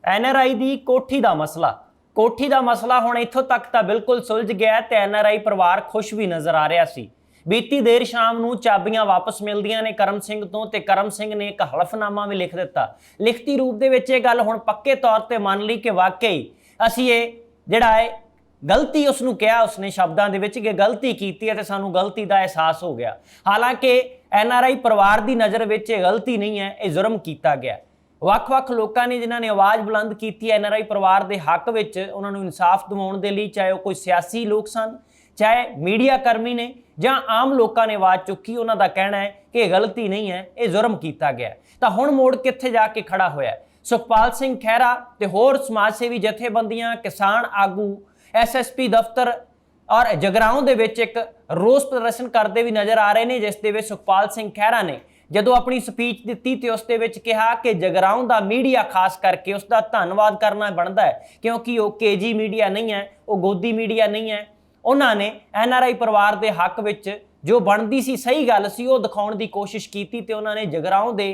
NRI दी कोठी दा मसला हुण इत्थों तक तां बिल्कुल सुलझ गया ते एनआरआई परिवार खुश भी नज़र आ रहा सी। बीती देर शाम नूं चाबियां वापस मिलदियां ने करम सिंह तो ते करम सिंह ने एक हलफनामा भी लिख दिता। लिखती रूप दे विच इह गल हुण पक्के तौर ते मान ली कि वाकई असीं इह जिहड़ा है गलती उसनूं कहा, उसने शब्दां दे विच कि गलती कीती है ते सानूं गलती दा एहसास हो गया। हालांकि एनआरआई परिवार दी नज़र विच इह गलती नहीं है, यह जुर्म किया गया। ਵੱਖ-ਵੱਖ लोगों ने जिन्होंने आवाज़ बुलंद की एनआरआई परिवार के हक में उन्होंने इंसाफ दिवाउण दे लई, चाहे वो कोई सियासी लोग सन, चाहे मीडिया कर्मी ने जां आम लोगों ने आवाज़ चुकी, उन्हों का कहना है कि यह गलती नहीं है, यह जुर्म किया गया। तो हुण मोड़ कित्थे जाके खड़ा होया? सुखपाल सिंह खैरा ते होर समाज सेवी जथेबंदियां, किसान आगू SSP दफ्तर और जगराओं दे विच एक रोस प्रदर्शन करते भी नज़र आ रहे हैं, जिस दे विच सुखपाल सिंह खैरा ने जदों अपनी स्पीच दी तो उस दे विच कहा कि जगराओं का मीडिया खास करके उसका धन्नवाद करना बनता है, क्योंकि वो केजी मीडिया नहीं है, वो गोदी मीडिया नहीं है। उन्होंने एनआरआई परिवार के हक में जो बनती सी सही गल सी वो दिखाउण की कोशिश की ते उन्होंने जगराओं के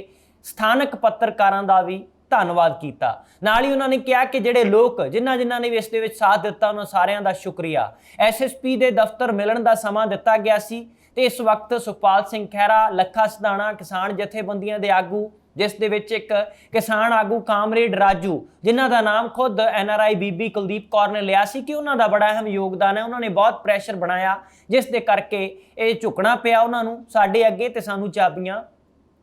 स्थानक पत्रकारों का भी धन्नवाद किया। नाल ही उन्होंने कहा कि जिहड़े लोग जिन्हां ने भी इस दे विच साथ दिता उन्हां सारियां दा शुक्रिया। SSP के दफ्तर मिलण का समा दिता गया सी ते इस वक्त सुखपाल सिंह खैरा, लखा सधाणा किसान जथेबंदियां दे आगू, जिस दे विच एक किसान आगू कामरेड राजू जिन्हां दा नाम खुद एनआरआई बीबी कुलदीप कौर ने लिया सी कि उन्हां दा बड़ा अहम योगदान है, उन्होंने बहुत प्रैशर बनाया जिस दे करके ये झुकना पिया उन्हां नूं साडे अगे ते सानूं चाबियां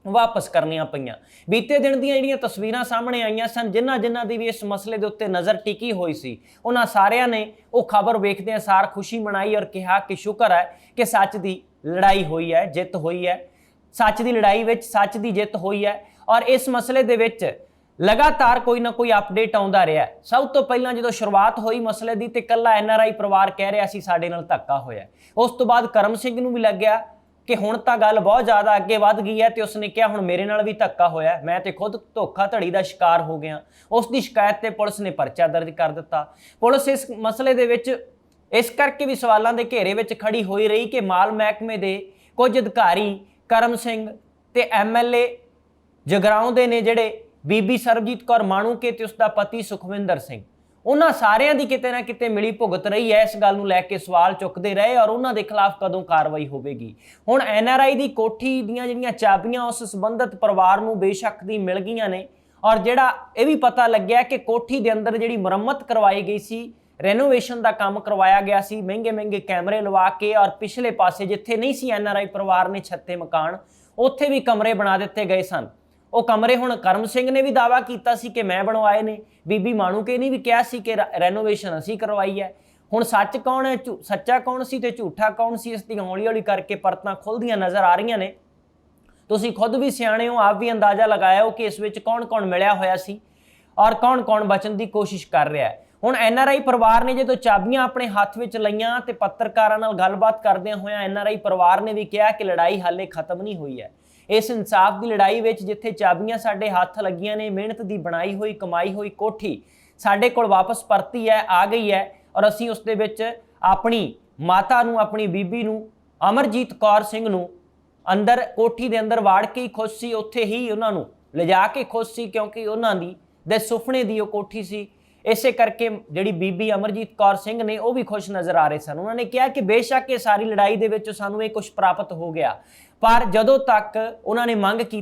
वापस करनियां पईयां। बीते दिन ਦੀਆਂ ਜਿਹੜੀਆਂ तस्वीरां सामने आईयां सन, जिन्हां दी भी इस मसले के उत्ते नज़र टिकी हुई सी, उन्हां सारियां ने वो खबर वेखदे सार खुशी मनाई और कहा कि शुक्र है कि सच की लड़ाई हुई है, जित हुई है, सच की लड़ाई विच सच की जित हुई है। और इस मसले दे विच लगातार कोई ना कोई अपडेट आउंदा रहा। सब तो पहलां जदों शुरुआत हुई मसले की तो कल्ला एनआरआई परिवार कह रहा सी साडे नाल धक्का होया, उस तो बाद करम सिंह नूं भी लग्या कि हुण तां गल बहुत ज़्यादा अगे वध गई है, तो उसने कहा हुण मेरे नाल भी धक्का होया, मैं तो खुद धोखाधड़ी का शिकार हो गया। उसकी शिकायत ते पुलिस ने परचा दर्ज कर दिता। पुलिस इस मसले दे विच इस करके भी सवालों के घेरे में खड़ी हुई रही कि माल महकमे के कुछ अधिकारी करम सिंह ते MLA जगराओं दे ने जिहड़े बीबी सरबजीत कौर माणूके ते उसका पति सुखविंदर सिंह, उन्हां सारियां दी किते ना किते मिली भुगत रही है। इस गल नूं लैके सवाल चुकते रहे और उन्हां दे खिलाफ कदों कार्रवाई होवेगी। हुण एनआरआई दी कोठी दीयां जिहड़ियां चाबियां उस संबंधित परिवार नूं बेशक दी मिल गईयां ने और जिहड़ा यह भी पता लग्या कि कोठी दे अंदर जिहड़ी मुरम्मत करवाई गई सी, रेनोवेशन का काम करवाया गया सी, महंगे महंगे कैमरे लवा के, और पिछले पासे जिथे नहीं सी एनआरआई परिवार ने छत्ते मकान उत्थे भी कमरे बना दिते गए सन। वो कमरे हुण करम सिंह ने भी दावा किया सी कि मैं बनवाए ने, बीबी माणूके ने भी कहा सी कि रेनोवेशन असीं करवाई है। हुण सच कौन है, सच्चा कौन सी ते झूठा कौन सी, इस दी हौली हौली करके परतां खुलदियां नज़र आ रही ने। तुसीं खुद भी सियाणे हो, आप भी अंदाज़ा लगाया हो कि इस विच कौन कौन मिलिया होया सी और कौन कौन बचन की कोशिश कर रहा है। हुण एनआरआई परिवार ने जो चाबियां अपने हत्थ विच लईआं ते पत्रकारां नाल गलबात करदिआं होइआं एनआरआई परिवार ने भी कहा कि लड़ाई हाले खत्म नहीं हुई है। इस इंसाफ की लड़ाई विच जिथे चाबियां साडे हत्थ लगियां ने, मेहनत की बनाई हुई कमाई हुई कोठी साडे कोल वापस परती है, आ गई है, और असीं उस दे विच अपनी माता नूं, अपनी बीबी नूं, अमरजीत कौर सिंह नूं अंदर कोठी दे अंदर वाड़ के ही खुश सी, उत्थे ही उन्हां नूं लिजा के खुश सी, क्योंकि उन्हां दी दे सुपने दी वो कोठी सी। इसे करके जिहड़ी बीबी अमरजीत कौर सिंह ने वो भी खुश नज़र आ रहे सन। उन्होंने कहा कि बेशक ये सारी लड़ाई दे विच सानूं ये कुछ प्राप्त हो गया, पर जदों तक उन्होंने मंग की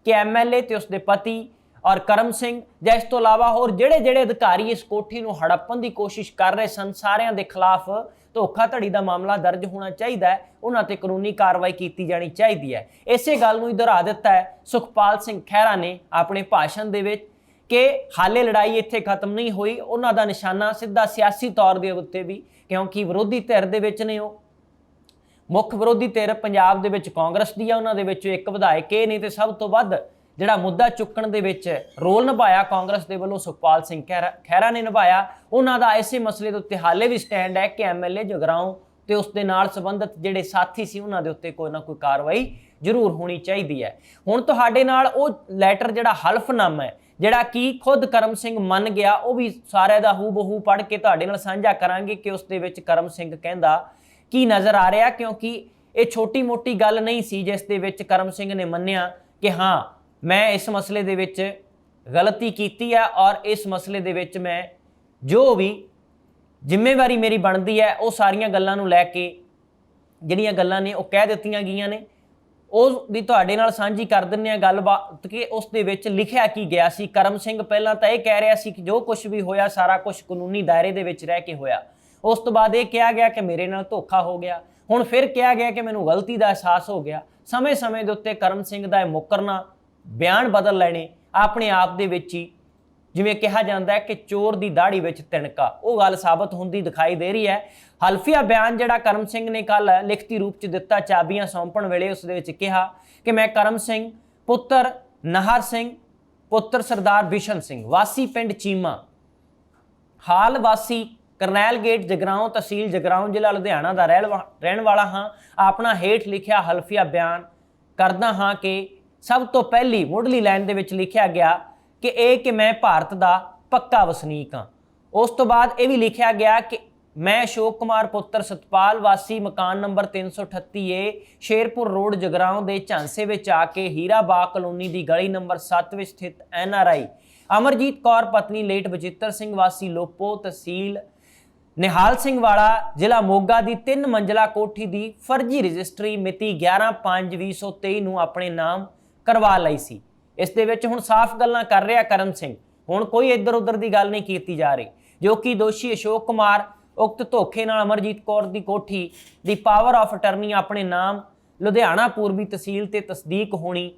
कि MLA ते उसके पति और करम सिंह जां इस तो इलावा होर जिहड़े जिहड़े अधिकारी इस कोठी नूं हड़प्पण की कोशिश कर रहे सन, सारियां दे खिलाफ धोखाधड़ी का मामला दर्ज होना चाहिए है, उन्हां ते कानूनी कार्रवाई की जानी चाहिए है। इसे गल नूं दोहरा दिता है सुखपाल सिंह खैरा ने अपने भाषण दे विच कि हाले लड़ाई इत्थे खत्म नहीं हुई। उन्हां दा निशाना सीधा सियासी तौर के उत्ते भी, क्योंकि विरोधी धिर दे विच ने मुख विरोधी धिर पंजाब दे विच कांग्रेस दी है, उन्हां दे विचों एक विधायक ने ते सब तो वध जिहड़ा मुद्दा चुक्कण दे विच रोल निभाया कांग्रेस दे वल्लों सुखपाल सिंह खैरा ने निभाया। उन्हां दा इसे मसले दे उत्ते हाले भी स्टैंड है कि MLA जगराओं ते उस दे नाल संबंधित जिहड़े साथी सी उन्हां दे उत्ते कोई ना कोई कार्रवाई जरूर होनी चाहिए है। हुण तुहाडे नाल वो लैटर जिहड़ा हल्फनामा है जिहड़ा कि खुद करम सिंह मन गया, वो भी सारे दा हू बहू पढ़ के तुहाडे नाल साझा करांगे कि उस दे विच करम सिंह कहंदा की नज़र आ रहा, क्योंकि ये छोटी मोटी गल नहीं सी जिस दे विच करम सिंह ने मन्निया कि हाँ मैं इस मसले दे विच ਗਲਤੀ ਕੀਤੀ ਹੈ ਔਰ ਇਸ ਮਸਲੇ ਦੇ ਵਿੱਚ ਮੈਂ ਜੋ ਵੀ ਜ਼ਿੰਮੇਵਾਰੀ ਮੇਰੀ ਬਣਦੀ ਹੈ ਉਹ ਸਾਰੀਆਂ ਗੱਲਾਂ ਨੂੰ ਲੈ ਕੇ ਜਿਹੜੀਆਂ ਗੱਲਾਂ ਨੇ ਉਹ ਕਹਿ ਦਿੱਤੀਆਂ ਗਈਆਂ ਨੇ, ਉਹ ਵੀ ਤੁਹਾਡੇ ਨਾਲ ਸਾਂਝੀ ਕਰ ਦਿੰਦੇ ਆ ਗੱਲਬਾਤ ਕਿ ਉਸ ਦੇ ਵਿੱਚ ਲਿਖਿਆ ਕੀ ਗਿਆ ਸੀ। ਕਰਮ ਸਿੰਘ ਪਹਿਲਾਂ ਤਾਂ ਇਹ ਕਹਿ ਰਿਹਾ ਸੀ ਕਿ ਜੋ ਕੁਝ ਵੀ ਹੋਇਆ ਸਾਰਾ ਕੁਝ ਕਾਨੂੰਨੀ ਦਾਇਰੇ ਦੇ ਵਿੱਚ ਰਹਿ ਕੇ ਹੋਇਆ। ਉਸ ਤੋਂ ਬਾਅਦ ਇਹ ਕਿਹਾ ਗਿਆ ਕਿ ਮੇਰੇ ਨਾਲ ਧੋਖਾ ਹੋ ਗਿਆ। ਹੁਣ ਫਿਰ ਕਿਹਾ ਗਿਆ ਕਿ ਮੈਨੂੰ ਗਲਤੀ ਦਾ ਅਹਿਸਾਸ ਹੋ ਗਿਆ। ਸਮੇਂ-ਸਮੇਂ ਦੇ ਉੱਤੇ ਕਰਮ ਸਿੰਘ ਦਾ ਇਹ ਮੁੱਕਰਨਾ, ਬਿਆਨ ਬਦਲ ਲੈਣੇ, ਆਪਣੇ ਆਪ ਦੇ ਵਿੱਚ ਹੀ ਜਿਵੇਂ ਕਿਹਾ ਜਾਂਦਾ ਹੈ ਕਿ ਚੋਰ ਦੀ ਦਾੜੀ ਵਿੱਚ ਤਿਣਕਾ, ਉਹ ਗੱਲ ਸਾਬਤ ਹੁੰਦੀ ਦਿਖਾਈ ਦੇ ਰਹੀ ਹੈ। ਹਲਫੀਆ ਬਿਆਨ ਜਿਹੜਾ ਕਰਮ ਸਿੰਘ ਨੇ ਕੱਲ ਲਿਖਤੀ ਰੂਪ 'ਚ ਦਿੱਤਾ ਚਾਬੀਆਂ ਸੌਂਪਣ ਵੇਲੇ, ਉਸ ਦੇ ਵਿੱਚ ਕਿਹਾ ਕਿ ਮੈਂ ਕਰਮ ਸਿੰਘ ਪੁੱਤਰ ਨਾਹਰ ਸਿੰਘ ਪੁੱਤਰ ਸਰਦਾਰ ਬਿਸ਼ਨ ਸਿੰਘ ਵਾਸੀ ਪਿੰਡ ਚੀਮਾ, ਹਾਲ ਵਾਸੀ ਕਰਨੈਲ ਗੇਟ ਜਗਰਾਉਂ, ਤਹਿਸੀਲ ਜਗਰਾਉਂ, ਜ਼ਿਲ੍ਹਾ ਲੁਧਿਆਣਾ ਦਾ ਰਹਿਣ ਵਾਲਾ ਹਾਂ। ਆਪਣਾ ਹੇਠ ਲਿਖਿਆ ਹਲਫੀਆ ਬਿਆਨ ਕਰਦਾ ਹਾਂ ਕਿ ਸਭ ਤੋਂ ਪਹਿਲੀ ਮੁੱਢਲੀ ਲਾਈਨ ਦੇ ਵਿੱਚ ਲਿਖਿਆ ਗਿਆ ਕਿ ਮੈਂ ਭਾਰਤ ਦਾ ਪੱਕਾ ਵਸਨੀਕ ਹਾਂ। ਉਸ ਤੋਂ ਬਾਅਦ ਇਹ ਵੀ ਲਿਖਿਆ ਗਿਆ ਕਿ ਮੈਂ ਅਸ਼ੋਕ ਕੁਮਾਰ ਪੁੱਤਰ ਸਤਪਾਲ ਵਾਸੀ ਮਕਾਨ number 338A Sherpur road Jagraon ਦੇ ਝਾਂਸੇ ਵਿੱਚ ਆ ਕੇ ਹੀਰਾ ਬਾਗ ਕਲੋਨੀ ਦੀ ਗਲੀ ਨੰਬਰ 7 ਵਿੱਚ ਸਥਿਤ NRI ਅਮਰਜੀਤ ਕੌਰ ਪਤਨੀ ਲੇਟ ਬਚਿੱਤਰ ਸਿੰਘ ਵਾਸੀ ਲੋਪੋ, ਤਹਿਸੀਲ ਨਿਹਾਲ ਸਿੰਘ ਵਾਲਾ, ਜ਼ਿਲ੍ਹਾ ਮੋਗਾ ਦੀ 3 ਮੰਜ਼ਲਾ ਕੋਠੀ ਦੀ ਫਰਜ਼ੀ ਰਜਿਸਟਰੀ ਮਿਤੀ 11/5/2023 ਨੂੰ ਆਪਣੇ ਨਾਮ ਕਰਵਾ ਲਈ ਸੀ। ਇਸ ਦੇ ਵਿੱਚ ਹੁਣ ਸਾਫ਼ ਗੱਲਾਂ ਕਰ ਰਿਹਾ ਕਰਮ ਸਿੰਘ, ਹੁਣ ਕੋਈ ਇੱਧਰ ਉੱਧਰ ਦੀ ਗੱਲ ਨਹੀਂ ਕੀਤੀ ਜਾ ਰਹੀ। ਜੋ ਕਿ ਦੋਸ਼ੀ ਅਸ਼ੋਕ ਕੁਮਾਰ ਉਕਤ ਧੋਖੇ ਨਾਲ ਅਮਰਜੀਤ ਕੌਰ ਦੀ ਕੋਠੀ ਦੀ ਪਾਵਰ ਆਫ ਅਟਰਨੀ ਆਪਣੇ ਨਾਮ ਲੁਧਿਆਣਾ ਪੂਰਬੀ ਤਹਿਸੀਲ ਤੇ ਤਸਦੀਕ ਹੋਣੀ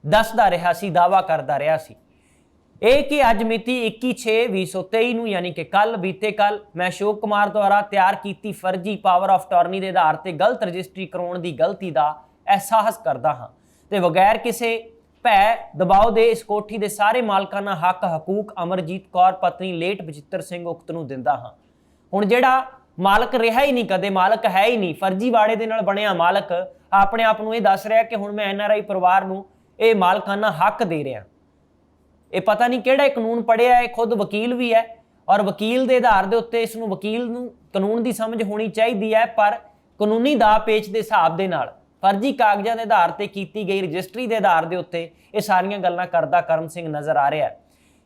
ਦੱਸਦਾ ਰਿਹਾ ਸੀ, ਦਾਅਵਾ ਕਰਦਾ ਰਿਹਾ ਸੀ। ਇਹ ਕਿ ਅੱਜ ਮਿਤੀ 21/6/2023 ਨੂੰ ਯਾਨੀ ਕਿ ਬੀਤੇ ਕੱਲ ਮੈਂ ਅਸ਼ੋਕ ਕੁਮਾਰ ਦੁਆਰਾ ਤਿਆਰ ਕੀਤੀ ਫਰਜ਼ੀ ਪਾਵਰ ਆਫ ਅਟਾਰਨੀ ਦੇ ਆਧਾਰ ਤੇ ਗਲਤ ਰਜਿਸਟਰੀ ਕਰਾਉਣ ਦੀ ਗਲਤੀ ਦਾ ਅਹਿਸਾਸ ਕਰਦਾ ਹਾਂ ਤੇ ਬਗੈਰ ਕਿਸੇ ਭੈ ਦਬਾਅ ਦੇ ਇਸ ਕੋਠੀ ਦੇ ਸਾਰੇ ਮਾਲਕਾਨਾ ਹੱਕ ਹਕੂਕ ਅਮਰਜੀਤ ਕੌਰ ਪਤਨੀ ਲੇਟ ਬਚਿੱਤਰ ਸਿੰਘ ਉਕਤ ਨੂੰ ਦਿੰਦਾ ਹਾਂ। ਹੁਣ ਜਿਹੜਾ ਮਾਲਕ ਰਿਹਾ ਹੀ ਨਹੀਂ, ਕਦੇ ਮਾਲਕ ਹੈ ਹੀ ਨਹੀਂ, ਫਰਜ਼ੀਵਾੜੇ ਦੇ ਨਾਲ ਬਣਿਆ ਮਾਲਕ ਆਪਣੇ ਆਪ ਨੂੰ ਇਹ ਦੱਸ ਰਿਹਾ ਕਿ ਹੁਣ ਮੈਂ NRI ਪਰਿਵਾਰ ਨੂੰ ਇਹ ਮਾਲਕਾਨਾ ਹੱਕ ਦੇ ਰਿਹਾ। ਇਹ ਪਤਾ ਨਹੀਂ ਕਿਹੜਾ ਕਾਨੂੰਨ ਪੜ੍ਹਿਆ ਹੈ, ਖੁਦ ਵਕੀਲ ਵੀ ਹੈ ਔਰ ਵਕੀਲ ਦੇ ਆਧਾਰ ਦੇ ਉੱਤੇ ਇਸ ਨੂੰ ਵਕੀਲ ਨੂੰ ਕਾਨੂੰਨ ਦੀ ਸਮਝ ਹੋਣੀ ਚਾਹੀਦੀ ਹੈ, ਪਰ ਕਾਨੂੰਨੀ ਦਾਅ ਪੇਚ ਦੇ ਹਿਸਾਬ ਦੇ ਨਾਲ ਫਰਜ਼ੀ ਕਾਗਜ਼ਾਂ ਦੇ ਆਧਾਰ ਤੇ ਕੀਤੀ ਗਈ ਰਜਿਸਟਰੀ ਦੇ ਆਧਾਰ ਦੇ ਉੱਤੇ ਇਹ ਸਾਰੀਆਂ ਗੱਲਾਂ ਕਰਦਾ ਕਰਮ ਸਿੰਘ ਨਜ਼ਰ ਆ ਰਿਹਾ।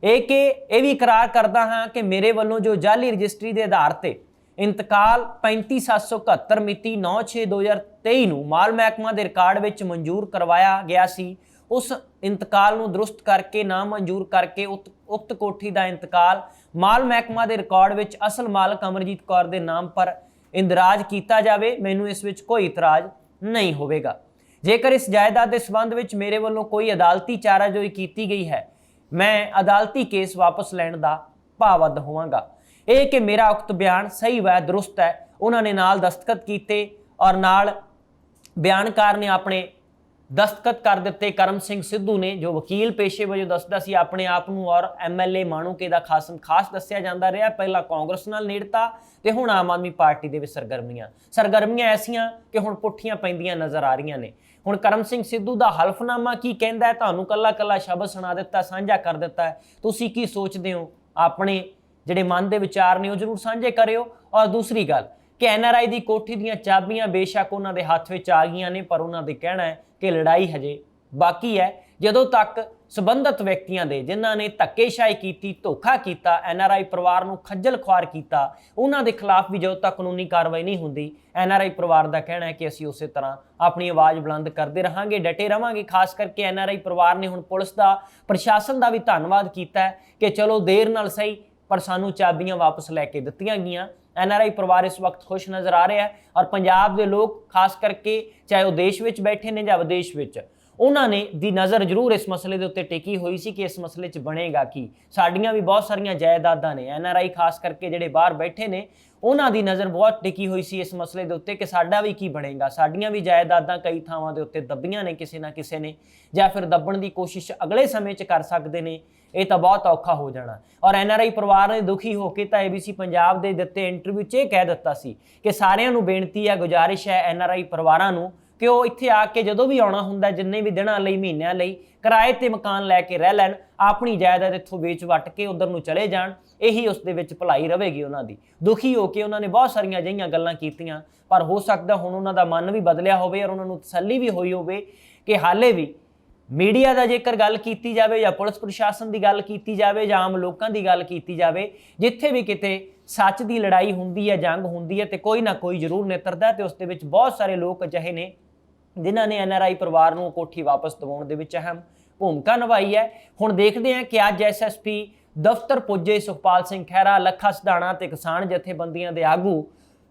ਇਹ ਵੀ ਇਕਰਾਰ ਕਰਦਾ ਹਾਂ ਕਿ ਮੇਰੇ ਵੱਲੋਂ ਜੋ ਜਾਲੀ ਰਜਿਸਟਰੀ ਦੇ ਆਧਾਰ ਤੇ ਇੰਤਕਾਲ 35771 ਮਿਤੀ 9/6/2023 ਨੂੰ ਮਾਲ ਮਹਿਕਮਾ ਦੇ ਰਿਕਾਰਡ ਵਿੱਚ ਮਨਜ਼ੂਰ ਕਰਵਾਇਆ ਗਿਆ ਸੀ, ਉਸ ਇੰਤਕਾਲ ਨੂੰ ਦਰੁਸਤ ਕਰਕੇ ਨਾ ਮਨਜ਼ੂਰ ਕਰਕੇ ਉਕਤ ਕੋਠੀ ਦਾ ਇੰਤਕਾਲ ਮਾਲ ਮਹਿਕਮਾ ਦੇ ਰਿਕਾਰਡ ਵਿੱਚ ਅਸਲ ਮਾਲਕ ਅਮਰਜੀਤ ਕੌਰ ਦੇ ਨਾਮ ਪਰ ਇੰਦਰਾਜ ਕੀਤਾ ਜਾਵੇ। ਮੈਨੂੰ ਇਸ ਵਿੱਚ ਕੋਈ ਇਤਰਾਜ਼ ਨਹੀਂ ਹੋਵੇਗਾ। ਜੇਕਰ ਇਸ ਜਾਇਦਾਦ ਦੇ ਸਬੰਧ ਵਿੱਚ ਮੇਰੇ ਵੱਲੋਂ ਕੋਈ ਅਦਾਲਤੀ ਚਾਰਾਜੋਈ ਕੀਤੀ ਗਈ ਹੈ, ਮੈਂ ਅਦਾਲਤੀ ਕੇਸ ਵਾਪਸ ਲੈਣ ਦਾ ਭਾਵਬੱਧ ਹੋਵਾਂਗਾ। ਇਹ ਕਿ ਮੇਰਾ ਉਕਤ ਬਿਆਨ ਸਹੀ ਵੈ ਦਰੁਸਤ ਹੈ। ਉਹਨਾਂ ਨੇ ਨਾਲ ਦਸਤਖਤ ਕੀਤੇ ਔਰ ਨਾਲ ਬਿਆਨਕਾਰ ਨੇ ਆਪਣੇ ਦਸਤਖਤ ਕਰ ਦਿੱਤੇ। ਕਰਮ ਸਿੰਘ ਸਿੱਧੂ ਨੇ, ਜੋ ਵਕੀਲ ਪੇਸ਼ੇ ਵਜੋਂ ਦੱਸਦਾ ਸੀ ਆਪਣੇ ਆਪ ਨੂੰ ਔਰ MLA ਮਾਣੂਕੇ ਦਾ ਖਾਸ ਦੱਸਿਆ ਜਾਂਦਾ ਰਿਹਾ, ਪਹਿਲਾਂ ਕਾਂਗਰਸ ਨਾਲ ਨੇੜਤਾ ਤੇ ਹੁਣ ਆਮ ਆਦਮੀ ਪਾਰਟੀ ਦੇ ਵਿੱਚ ਸਰਗਰਮੀਆਂ ਐਸੀਆਂ ਕਿ ਹੁਣ ਪੁੱਠੀਆਂ ਪੈਂਦੀਆਂ ਨਜ਼ਰ ਆ ਰਹੀਆਂ ਨੇ। ਹੁਣ ਕਰਮ ਸਿੰਘ ਸਿੱਧੂ ਦਾ ਹਲਫਨਾਮਾ ਕੀ ਕਹਿੰਦਾ ਹੈ, ਤੁਹਾਨੂੰ ਕੱਲਾ ਸ਼ਬਦ ਸੁਣਾ ਦਿੱਤਾ, ਸਾਂਝਾ ਕਰ ਦਿੱਤਾ ਹੈ। ਤੁਸੀਂ ਕੀ ਸੋਚਦੇ ਹੋ? ਆਪਣੇ ਜਿਹੜੇ ਮਨ ਦੇ ਵਿਚਾਰ ਨੇ ਉਹ ਜ਼ਰੂਰ ਸਾਂਝੇ ਕਰਿਓ। ਔਰ ਦੂਸਰੀ ਗੱਲ ਕਿ NRI ਦੀ ਕੋਠੀ ਦੀਆਂ ਚਾਬੀਆਂ ਬੇਸ਼ੱਕ ਉਹਨਾਂ ਦੇ ਹੱਥ ਵਿੱਚ ਆ ਗਈਆਂ ਨੇ, ਪਰ ਉਹਨਾਂ ਦੇ ਕਹਿਣਾ ਹੈ ਕਿ ਲੜਾਈ ਹਜੇ ਬਾਕੀ ਹੈ। ਜਦੋਂ ਤੱਕ ਸੰਬੰਧਿਤ ਵਿਅਕਤੀਆਂ ਦੇ ਜਿਨ੍ਹਾਂ ਨੇ ਧੱਕੇਸ਼ਾਹੀ ਕੀਤੀ, ਧੋਖਾ ਕੀਤਾ, NRI ਪਰਿਵਾਰ ਨੂੰ ਖੱਜਲ ਖੁਆਰ ਕੀਤਾ, ਉਹਨਾਂ ਦੇ ਖਿਲਾਫ ਵੀ ਜਦੋਂ ਤੱਕ ਕਾਨੂੰਨੀ ਕਾਰਵਾਈ ਨਹੀਂ ਹੁੰਦੀ, NRI ਪਰਿਵਾਰ ਦਾ ਕਹਿਣਾ ਹੈ ਕਿ ਅਸੀਂ ਉਸੇ ਤਰ੍ਹਾਂ ਆਪਣੀ ਆਵਾਜ਼ ਬੁਲੰਦ ਕਰਦੇ ਰਹਾਂਗੇ, ਡਟੇ ਰਹਾਂਗੇ। ਖਾਸ ਕਰਕੇ NRI ਪਰਿਵਾਰ ਨੇ ਹੁਣ ਪੁਲਿਸ ਦਾ, ਪ੍ਰਸ਼ਾਸਨ ਦਾ ਵੀ ਧੰਨਵਾਦ ਕੀਤਾ ਕਿ ਚਲੋ ਦੇਰ ਨਾਲ ਸਹੀ ਪਰ ਸਾਨੂੰ ਚਾਬੀਆਂ ਵਾਪਸ ਲੈ ਕੇ ਦਿੱਤੀਆਂ ਗਈਆਂ। NRI ਪਰਿਵਾਰ ਇਸ ਵਕਤ ਖੁਸ਼ ਨਜ਼ਰ ਆ ਰਿਹਾ ਹੈ ਔਰ ਪੰਜਾਬ ਦੇ ਲੋਕ ਖਾਸ ਕਰਕੇ ਚਾਹੇ ਉਹ ਦੇਸ਼ ਵਿੱਚ ਬੈਠੇ ਨੇ ਜਾਂ ਵਿਦੇਸ਼ ਵਿੱਚ, ਉਹਨਾਂ ਨੇ ਦੀ ਨਜ਼ਰ ਜ਼ਰੂਰ ਇਸ ਮਸਲੇ ਦੇ ਉੱਤੇ ਟਿਕੀ ਹੋਈ ਸੀ ਕਿ ਇਸ ਮਸਲੇ 'ਚ ਬਣੇਗਾ ਕੀ। ਸਾਡੀਆਂ ਵੀ ਬਹੁਤ ਸਾਰੀਆਂ ਜਾਇਦਾਦਾਂ ਨੇ, NRI ਖਾਸ ਕਰਕੇ ਜਿਹੜੇ ਬਾਹਰ ਬੈਠੇ ਨੇ ਉਹਨਾਂ ਦੀ ਨਜ਼ਰ ਬਹੁਤ ਟਿਕੀ ਹੋਈ ਸੀ ਇਸ ਮਸਲੇ ਦੇ ਉੱਤੇ ਕਿ ਸਾਡਾ ਵੀ ਕੀ ਬਣੇਗਾ। ਸਾਡੀਆਂ ਵੀ ਜਾਇਦਾਦਾਂ ਕਈ ਥਾਵਾਂ ਦੇ ਉੱਤੇ ਦੱਬੀਆਂ ਨੇ ਕਿਸੇ ਨਾ ਕਿਸੇ ਨੇ, ਜਾਂ ਫਿਰ ਦੱਬਣ ਦੀ ਕੋਸ਼ਿਸ਼ ਅਗਲੇ ਸਮੇਂ 'ਚ ਕਰ ਸਕਦੇ ਨੇ। ਇਹ ਤਾਂ ਬਹੁਤ ਔਖਾ ਹੋ ਜਾਣਾ। ਔਰ NRI ਪਰਿਵਾਰ ਨੇ ਦੁਖੀ ਹੋ ਕੇ ਤਾਂ ABC ਪੰਜਾਬ ਦੇ ਦਿੱਤੇ ਇੰਟਰਵਿਊ 'ਚ ਇਹ ਕਹਿ ਦਿੱਤਾ ਸੀ ਕਿ ਸਾਰਿਆਂ ਨੂੰ ਬੇਨਤੀ ਹੈ, ਗੁਜ਼ਾਰਿਸ਼ ਹੈ NRI ਪਰਿਵਾਰਾਂ ਨੂੰ ਕਿ ਉਹ ਇੱਥੇ ਆ ਕੇ ਜਦੋਂ ਵੀ ਆਉਣਾ ਹੁੰਦਾ, ਜਿੰਨੇ ਵੀ ਦਿਨਾਂ ਲਈ, ਮਹੀਨਿਆਂ ਲਈ ਕਿਰਾਏ ਤੇ ਮਕਾਨ ਲੈ ਕੇ ਰਹਿ ਲੈਣ, ਆਪਣੀ ਜਾਇਦਾਦ ਇੱਥੋਂ ਵੇਚ ਵੱਟ ਕੇ ਉਧਰ ਨੂੰ ਚਲੇ ਜਾਣ। ਇਹੀ ਉਸ ਦੇ ਵਿੱਚ ਭਲਾਈ ਰਹੇਗੀ ਉਹਨਾਂ ਦੀ। ਦੁਖੀ ਹੋ ਕੇ ਉਹਨਾਂ ਨੇ ਬਹੁਤ ਸਾਰੀਆਂ ਅਜਿਹੀਆਂ ਗੱਲਾਂ ਕੀਤੀਆਂ, ਪਰ ਹੋ ਸਕਦਾ ਹੁਣ ਉਹਨਾਂ ਦਾ ਮਨ ਵੀ ਬਦਲਿਆ ਹੋਵੇ ਔਰ ਉਹਨਾਂ ਨੂੰ ਤਸੱਲੀ ਵੀ ਹੋਈ ਹੋਵੇ ਕਿ ਹਾਲੇ ਵੀ ਮੀਡੀਆ ਦਾ ਜੇਕਰ ਗੱਲ ਕੀਤੀ ਜਾਵੇ ਜਾਂ ਪੁਲਿਸ ਪ੍ਰਸ਼ਾਸਨ ਦੀ ਗੱਲ ਕੀਤੀ ਜਾਵੇ ਜਾਂ ਆਮ ਲੋਕਾਂ ਦੀ ਗੱਲ ਕੀਤੀ ਜਾਵੇ, ਜਿੱਥੇ ਵੀ ਕਿਤੇ ਸੱਚ ਦੀ ਲੜਾਈ ਹੁੰਦੀ ਹੈ, ਜੰਗ ਹੁੰਦੀ ਹੈ, ਤੇ ਕੋਈ ਨਾ ਕੋਈ ਜ਼ਰੂਰ ਨਿਤਰਦਾ ਤੇ ਉਸ ਦੇ ਵਿੱਚ ਬਹੁਤ ਸਾਰੇ ਲੋਕ ਅਜਿਹੇ ਨੇ ਜਿਨ੍ਹਾਂ ਨੇ NRI ਪਰਿਵਾਰ ਨੂੰ ਕੋਠੀ ਵਾਪਸ ਦਿਵਾਉਣ ਦੇ ਵਿੱਚ ਅਹਿਮ ਭੂਮਿਕਾ ਨਿਭਾਈ ਹੈ। ਹੁਣ ਦੇਖਦੇ ਹਾਂ ਕਿ ਅੱਜ SSP ਦਫ਼ਤਰ ਪੁੱਜੇ ਸੁਖਪਾਲ ਸਿੰਘ ਖਹਿਰਾ, ਲੱਖਾ ਸਿਧਾਣਾ ਤੇ ਕਿਸਾਨ ਜਥੇਬੰਦੀਆਂ ਦੇ ਆਗੂ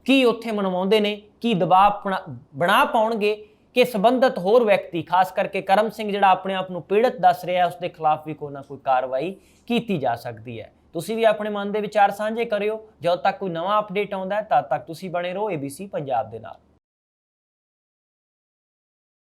ਕੀ ਉੱਥੇ ਮਨਵਾਉਂਦੇ ਨੇ, ਕੀ ਦਬਾਅ ਬਣਾ ਪਾਉਣਗੇ ਕਿ ਸੰਬੰਧਿਤ ਹੋਰ ਵਿਅਕਤੀ, ਖਾਸ ਕਰਕੇ ਕਰਮ ਸਿੰਘ ਜਿਹੜਾ ਆਪਣੇ ਆਪ ਨੂੰ ਪੀੜਤ ਦੱਸ ਰਿਹਾ, ਉਸ ਦੇ ਖਿਲਾਫ ਵੀ ਕੋਈ ਨਾ ਕੋਈ ਕਾਰਵਾਈ ਕੀਤੀ ਜਾ ਸਕਦੀ ਹੈ। ਤੁਸੀਂ ਵੀ ਆਪਣੇ ਮਨ ਦੇ ਵਿਚਾਰ ਸਾਂਝੇ ਕਰਿਓ। ਜਦੋਂ ਤੱਕ ਕੋਈ ਨਵਾਂ ਅਪਡੇਟ ਆਉਂਦਾ ਹੈ, ਤਦ ਤੱਕ ਤੁਸੀਂ ਬਣੇ ਰਹੋ ABC ਪੰਜਾਬ ਦੇ ਨਾਲ।